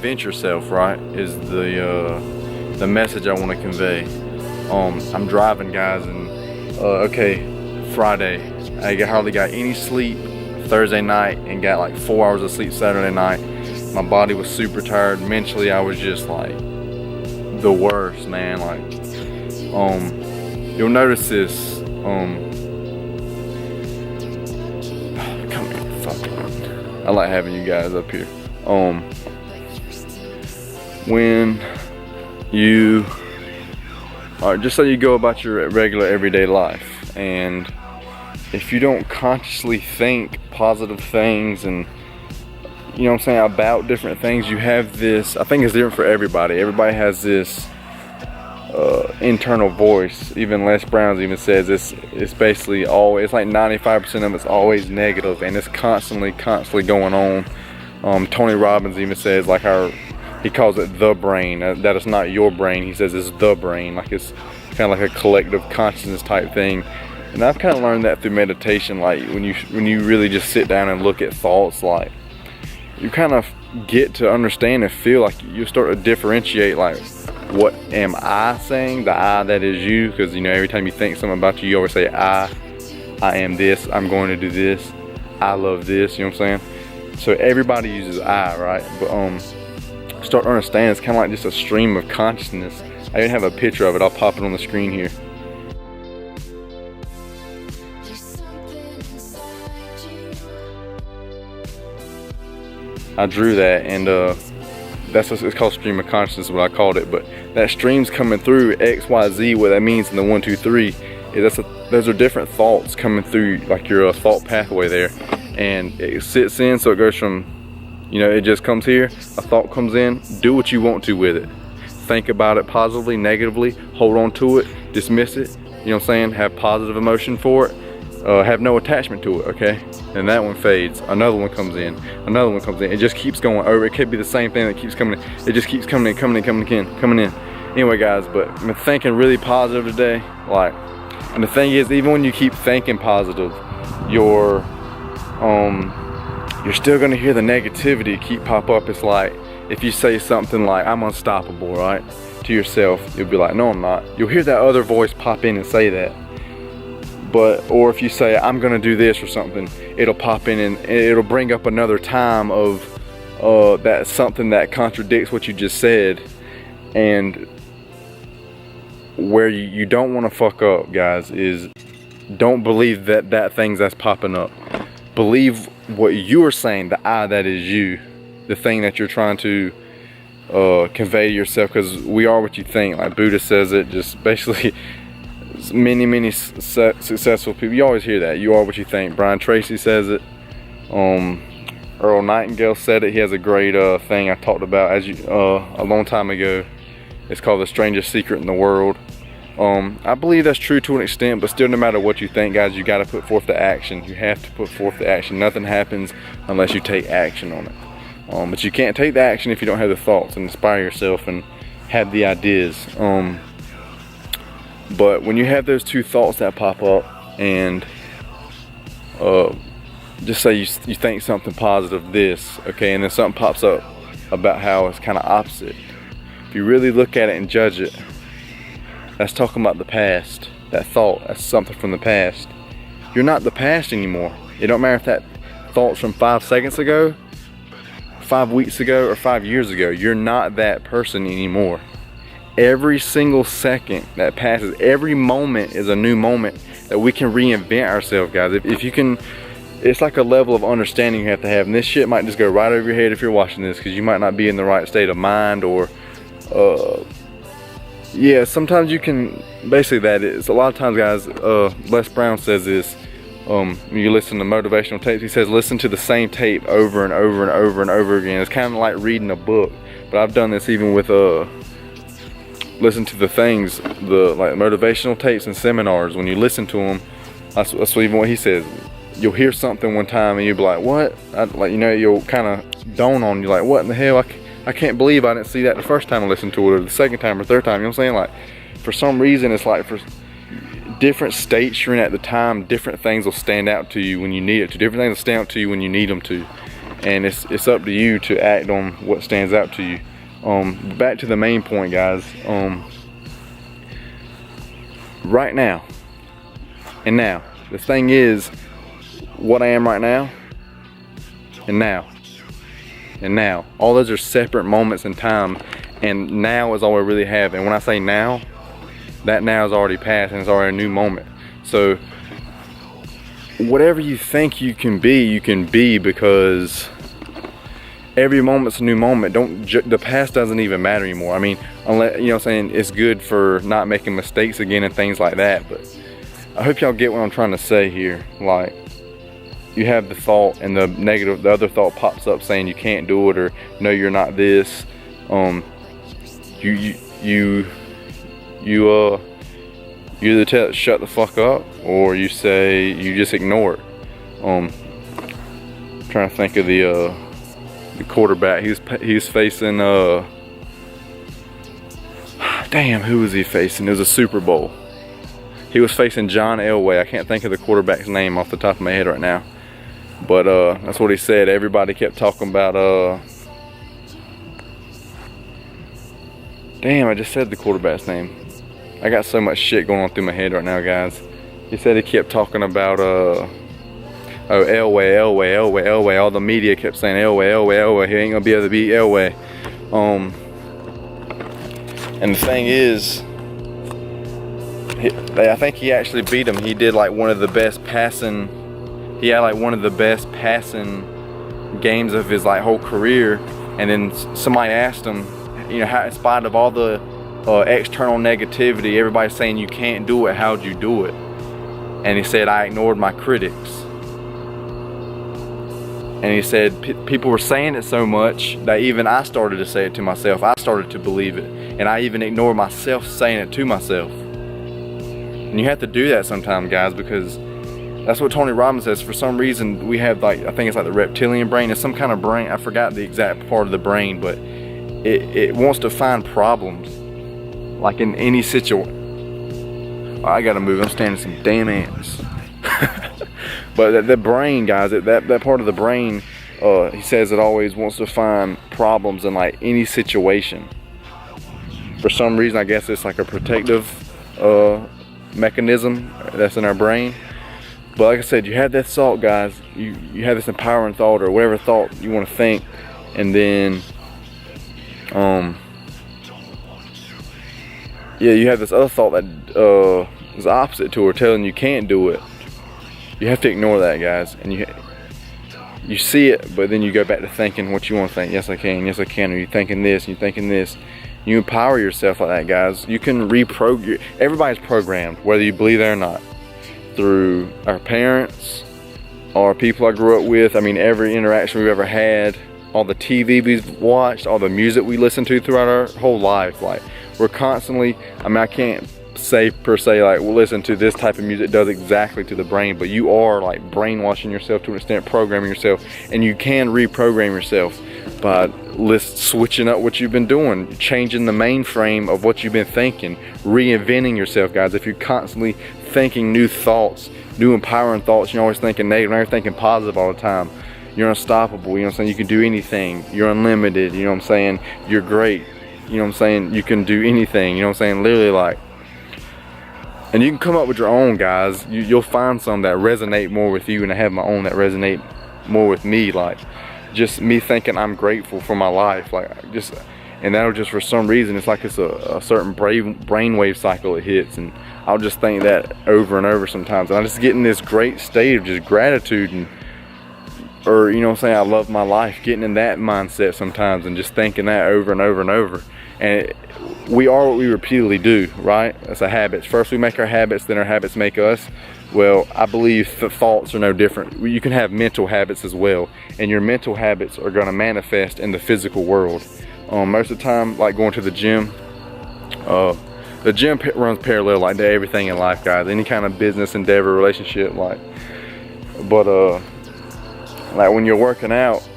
Reinvent Yourself, right, is the message I want to convey. I'm driving, guys, and okay, Friday, I hardly got any sleep Thursday night and got like 4 hours of sleep Saturday night. My body was super tired. Mentally, I was just like the worst, man. Like, you'll notice this. Come here, fuck. I like having you guys up here. When you are just so you go about your regular everyday life, and if you don't consciously think positive things and, you know what I'm saying, about different things, you have this, I think it's different for everybody. Everybody has this internal voice. Even Les Brown's even says it's basically always, it's like 95% of it's always negative, and it's constantly going on. Tony Robbins even says, like, he calls it the brain, that it's not your brain. He says it's the brain, like it's kind of like a collective consciousness type thing. And I've kind of learned that through meditation. Like when you really just sit down and look at thoughts, like you kind of get to understand and feel like you start to differentiate, like, what am I saying? The I that is you, because you know every time you think something about you, you always say I am this, I'm going to do this, I love this, you know what I'm saying? So everybody uses I, right? But start to understand it's kind of like just a stream of consciousness. I even have a picture of it. I'll pop it on the screen here. I drew that, and that's what it's called, stream of consciousness, what I called it. But that stream's coming through X, Y, Z. What that means in the 1, 2, 3 is those are different thoughts coming through, like your thought pathway there, and it sits in. So it goes from, you know, it just comes here, a thought comes in, do what you want to with it. Think about it positively, negatively, hold on to it, dismiss it, you know what I'm saying? Have positive emotion for it, have no attachment to it, okay? And that one fades, another one comes in, another one comes in. It just keeps going over. It could be the same thing that keeps coming in. It just keeps coming in. Anyway, guys, but I'm thinking really positive today. Like, and the thing is, even when you keep thinking positive, you're still gonna hear the negativity keep pop up. It's like, if you say something like, I'm unstoppable, right, to yourself, you'll be like, no, I'm not. You'll hear that other voice pop in and say that. But, or if you say, I'm gonna do this or something, it'll pop in and it'll bring up another time of that's something that contradicts what you just said. And where you don't want to fuck up, guys, is don't believe that things that's popping up. Believe what you're saying, the I that is you, the thing that you're trying to convey to yourself, because we are what you think. Like Buddha says it, just basically many successful people, you always hear that, you are what you think. Brian Tracy says it, Earl Nightingale said it. He has a great thing I talked about a long time ago. It's called The Strangest Secret in the World. I believe that's true to an extent, but still, no matter what you think, guys, you got to put forth the action. You have to put forth the action. Nothing happens unless you take action on it. But you can't take the action if you don't have the thoughts and inspire yourself and have the ideas. But when you have those two thoughts that pop up, and just say you think something positive, this, okay, and then something pops up about how it's kind of opposite. If you really look at it and judge it, that's talking about the past. That thought, that's something from the past. You're not the past anymore. It don't matter if that thought's from 5 seconds ago, 5 weeks ago, or 5 years ago. You're not that person anymore. Every single second that passes, every moment is a new moment that we can reinvent ourselves, guys. If you can, it's like a level of understanding you have to have. And this shit might just go right over your head if you're watching this, because you might not be in the right state of mind, or yeah, sometimes you can, basically that is, a lot of times, guys, Les Brown says this, when you listen to motivational tapes, he says listen to the same tape over and over and over and over again. It's kind of like reading a book. But I've done this even with listen to the things, the like motivational tapes and seminars. When you listen to them, that's even what he says. You'll hear something one time and you'll be like, what? Like, you know, you'll kind of dawn on you, like, what in the hell? I can't believe I didn't see that the first time I listened to it, or the second time or third time. You know what I'm saying? Like, for some reason, it's like for different states you're in at the time, different things will stand out to you when you need it to. Different things will stand out to you when you need them to. and it's up to you to act on what stands out to you. Back to the main point, guys. Right now and now, the thing is, what I am right now and now, all those are separate moments in time, and now is all we really have. And when I say now, that now is already past and it's already a new moment. So whatever you think you can be, because every moment's a new moment. The past doesn't even matter anymore. I mean, unless, you know what I'm saying, it's good for not making mistakes again and things like that. But I hope y'all get what I'm trying to say here. Like, you have the thought, and the other thought pops up saying you can't do it, or no, you're not this. You either tell it shut the fuck up, or you say you just ignore it. Trying to think of the quarterback. He's facing damn, who was he facing? It was a Super Bowl. He was facing John Elway. I can't think of the quarterback's name off the top of my head right now, but that's what he said. Everybody kept talking about damn, I just said the quarterback's name. I got so much shit going on through my head right now, guys. He said he kept talking about Elway. All the media kept saying Elway. He ain't gonna be able to beat Elway. And the thing is, I think he actually beat him. He did like one of the best passing. He had like one of the best passing games of his like whole career. And then somebody asked him, you know, how, in spite of all the external negativity, everybody's saying you can't do it, how'd you do it? And he said, I ignored my critics. And he said, people were saying it so much that even I started to say it to myself. I started to believe it, and I even ignored myself saying it to myself. And you have to do that sometimes, guys, because that's what Tony Robbins says. For some reason, we have like, I think it's like the reptilian brain. It's some kind of brain. I forgot the exact part of the brain, but it wants to find problems, like in any situation. I gotta move. I'm standing some damn ants. But the brain, guys, that part of the brain, he says it always wants to find problems in like any situation. For some reason, I guess it's like a protective mechanism that's in our brain. But like I said, you have that thought, guys. You have this empowering thought, or whatever thought you want to think, and then yeah, you have this other thought that is opposite to her, telling you can't do it. You have to ignore that, guys, and you see it, but then you go back to thinking what you want to think. Yes, I can. Yes, I can. Or you're thinking this, and you're thinking this. You empower yourself like that, guys. You can reprogram. Everybody's programmed, whether you believe it or not, through our parents or people I grew up with. I mean, every interaction we've ever had, all the TV we've watched, all the music we listen to throughout our whole life. Like, we're constantly, I mean, I can't say per se like, well, listen to this type of music does exactly to the brain, but you are like brainwashing yourself to an extent, programming yourself, and you can reprogram yourself by switching up what you've been doing, changing the mainframe of what you've been thinking, reinventing yourself, guys. If you're constantly thinking new thoughts, new empowering thoughts, you're always thinking negative, now you're thinking positive all the time. You're unstoppable, you know what I'm saying? You can do anything. You're unlimited, you know what I'm saying? You're great, you know what I'm saying? You can do anything, you know what I'm saying? Literally, like, and you can come up with your own, guys. You'll find some that resonate more with you, and I have my own that resonate more with me. Like, just me thinking I'm grateful for my life, like, just, and that'll just, for some reason, it's like it's a certain brainwave cycle it hits, and I'll just think that over and over sometimes, and I just get in this great state of just gratitude, and, or, you know what I'm saying, I love my life, getting in that mindset sometimes, and just thinking that over and over and over. And we are what we repeatedly do, right? That's a habit. First we make our habits, then our habits make us. Well, I believe the thoughts are no different. You can have mental habits as well, and your mental habits are going to manifest in the physical world. Most of the time, like going to the gym runs parallel like to everything in life, guys. Any kind of business endeavor, relationship, like. But like when you're working out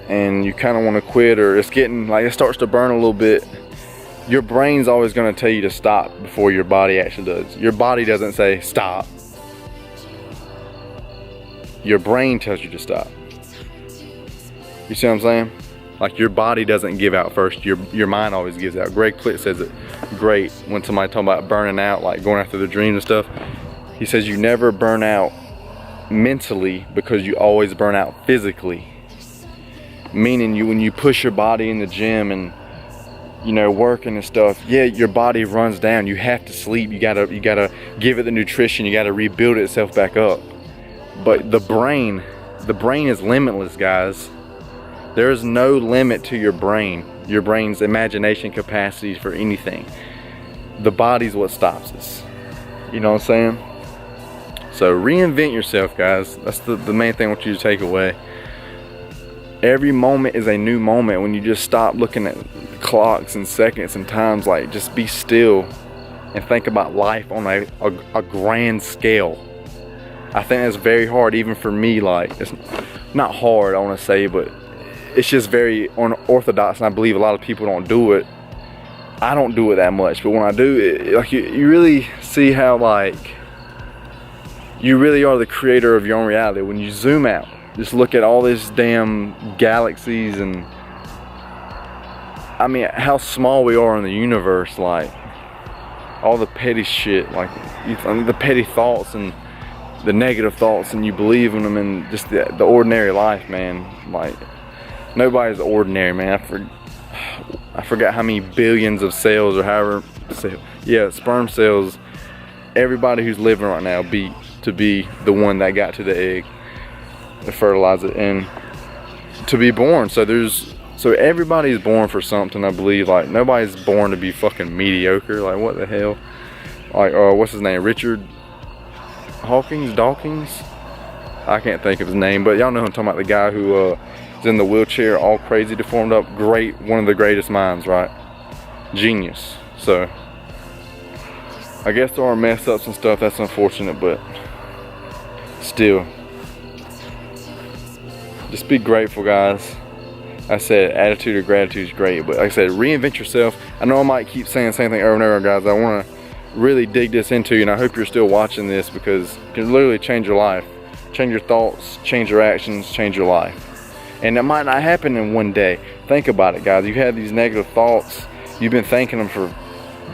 and you kind of want to quit, or it's getting like, it starts to burn a little bit, your brain's always going to tell you to stop before your body actually does. Your body doesn't say stop. Your brain tells you to stop. You see what I'm saying? Like, your body doesn't give out first, your mind always gives out. Greg Plitt says it great when somebody talking about burning out, like going after their dreams and stuff. He says you never burn out mentally because you always burn out physically. Meaning, when you push your body in the gym and, you know, working and stuff, yeah, your body runs down. You have to sleep. You gotta give it the nutrition. You gotta rebuild itself back up. But the brain is limitless, guys. There is no limit to your brain. Your brain's imagination capacity for anything. The body's what stops us. You know what I'm saying? So reinvent yourself, guys. That's the main thing I want you to take away. Every moment is a new moment when you just stop looking at clocks and seconds and times. Like, just be still and think about life on a grand scale. I think that's very hard, even for me. Like, it's not hard, I want to say, but it's just very unorthodox, and I believe a lot of people don't do it. I don't do it that much, but when I do it, like, you really see how, like, you really are the creator of your own reality. When you zoom out, just look at all these damn galaxies, and I mean, how small we are in the universe. Like, all the petty shit, like, the petty thoughts and the negative thoughts, and you believe in them, and just the ordinary life, man. Like, nobody's ordinary, man. I forgot how many billions of cells, or however, sperm cells everybody who's living right now beat to be the one that got to the egg to fertilize it and to be born. So everybody's born for something, I believe. Like, nobody's born to be fucking mediocre. Like, what the hell? Like, what's his name? Richard Dawkins? I can't think of his name, but y'all know who I'm talking about. The guy who is in the wheelchair, all crazy, deformed up. Great, one of the greatest minds, right? Genius. So I guess there are mess ups and stuff. That's unfortunate, but still, just be grateful, guys. I said attitude of gratitude is great, but like I said, reinvent yourself. I know I might keep saying the same thing over and over, guys. I want to really dig this into you, and I hope you're still watching this, because it can literally change your life, change your thoughts, change your actions, change your life. And it might not happen in one day. Think about it, guys. You have these negative thoughts, you've been thinking them for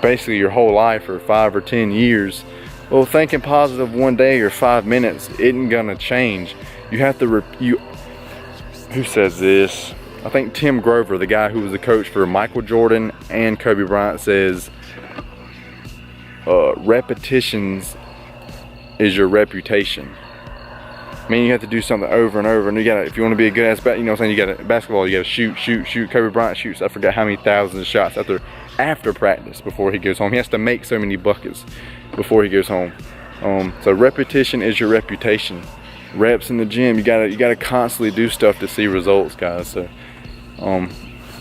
basically your whole life, or 5 or 10 years. Well, thinking positive one day or 5 minutes isn't gonna change. You have to who says this? I think Tim Grover, the guy who was the coach for Michael Jordan and Kobe Bryant, says repetitions is your reputation. I mean, you have to do something over and over, and you gotta, if you want to be a good ass you know what I'm saying, you gotta, basketball, you gotta shoot. Kobe Bryant shoots, I forgot how many thousands of shots after practice before he goes home. He has to make so many buckets before he goes home. So repetition is your reputation. Reps in the gym, you gotta constantly do stuff to see results, guys. So I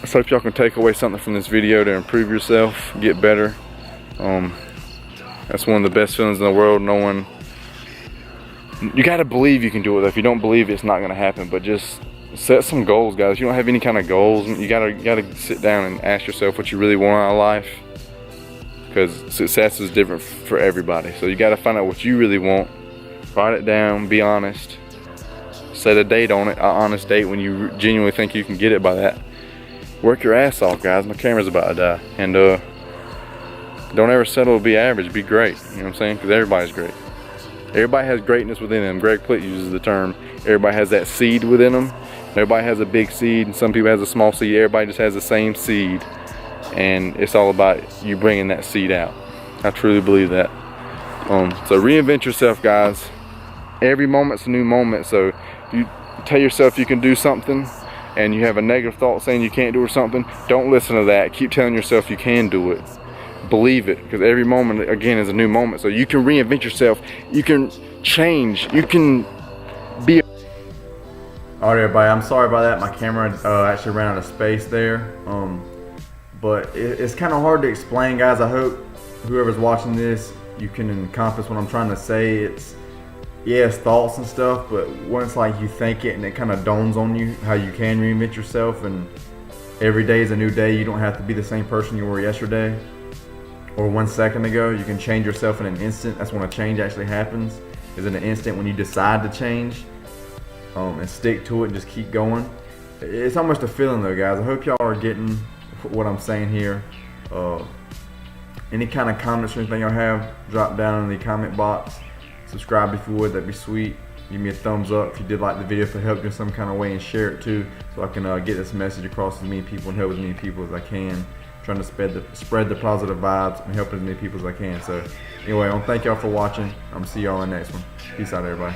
hope y'all can take away something from this video to improve yourself, get better. That's one of the best feelings in the world. You gotta believe you can do it. If you don't believe it, it's not gonna happen. But just set some goals, guys. If you don't have any kind of goals, you gotta sit down and ask yourself what you really want out of life, because success is different for everybody. So you gotta find out what you really want, write it down, be honest, set a date on it, an honest date when you genuinely think you can get it by that. Work your ass off, guys. My camera's about to die. And don't ever settle to be average, be great. You know what I'm saying? Because everybody's great. Everybody has greatness within them. Greg Plitt uses the term, everybody has that seed within them. Everybody has a big seed, and some people has a small seed. Everybody just has the same seed, and it's all about you bringing that seed out. I truly believe that. So reinvent yourself, guys. Every moment's a new moment. So if you tell yourself you can do something and you have a negative thought saying you can't do or something, don't listen to that. Keep telling yourself you can do it. Believe it, because every moment, again, is a new moment. So you can reinvent yourself. You can change. You can be. All right, everybody. I'm sorry about that. My camera actually ran out of space there. But it's kind of hard to explain, guys. I hope whoever's watching this, you can encompass what I'm trying to say. It's thoughts and stuff, but once like you think it and it kind of dawns on you how you can reinvent yourself, and every day is a new day. You don't have to be the same person you were yesterday or 1 second ago. You can change yourself in an instant. That's when a change actually happens, is in an instant when you decide to change, and stick to it and just keep going. it's almost a feeling though, guys. I hope y'all are getting what I'm saying here. Any kind of comments or anything y'all have, drop down in the comment box. Subscribe if you would, that'd be sweet. Give me a thumbs up if you did like the video, if it helped you in some kind of way, and share it too, so I can get this message across to as many people and help as many people as I can. Trying to spread the positive vibes and help as many people as I can. So anyway, I want to thank y'all for watching. I'm gonna see y'all in the next one. Peace out, everybody.